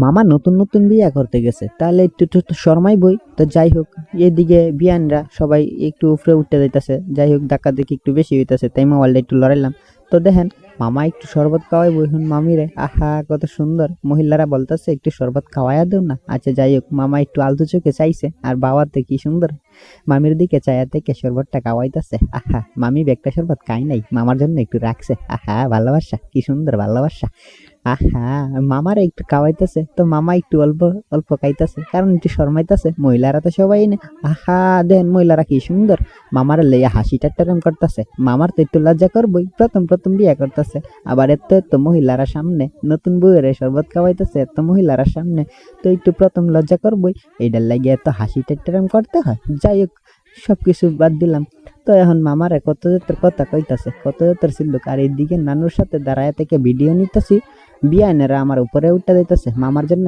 মামা নতুন নতুন বিয়া করতে গেছে, তাহলে একটু তো শরমাই বই। তো যাই হোক, এদিকে বিয়ানরা সবাই একটু উপরে উঠতে যাইতেছে, যাই হোক ধাক্কা দেখি একটু বেশি হইতেছে, তাই মোবাইলটা একটু লড়াইলাম। তো দেখেন মামা একটু শরবত খাওয়াই বই মামিরে, আহা কত সুন্দর। মহিলারা বলতেছে একটু শরবত খাওয়াইয়া দেও না। আচ্ছা যাই হোক, মামা একটু আলতু চোখে চাইছে, আর বাবাতে কি সুন্দর মামির দিকে চায়া থেকে শরবতটা খাওয়াইতেছে। আহা, মামি একটা শরবত খাই নাই, মামার জন্য একটু রাখছে। আহা ভালোবাসা, কি সুন্দর ভালোবাসা। আহা, মামার একটু খাওয়াইতেছে, তো মামা একটু অল্প অল্প খাইতেছে, কারণ একটু শরমাইতেছে। মহিলারা তো সবাই না। আহা দেন, মহিলারা কি সুন্দর মামার লইয়া হাসি টাট্টারাম করতেছে। মামার তো একটু লজ্জা করবই, প্রথম প্রথম বিয়ে করতেছে, আবার এত এত মহিলারা সামনে নতুন বউয়ের শরবত খাওয়াইতেছে এত মহিলারা সামনে, তো একটু প্রথম লজ্জা করবই। এইটার লাগিয়ে এত হাসি টাট্টারাম করতে হয়। যাই হোক, সবকিছু বাদ দিলাম। তো এখন মামারে কত জাতের কথা কইতাছে, কত জাতের সিল্লুক, আর এইদিকে নানুর সাথে দাঁড়ায় থেকে ভিডিও নিতেছি। বিয়ানেরা আমার উপরে উঠে দিতেছে মামার জন্য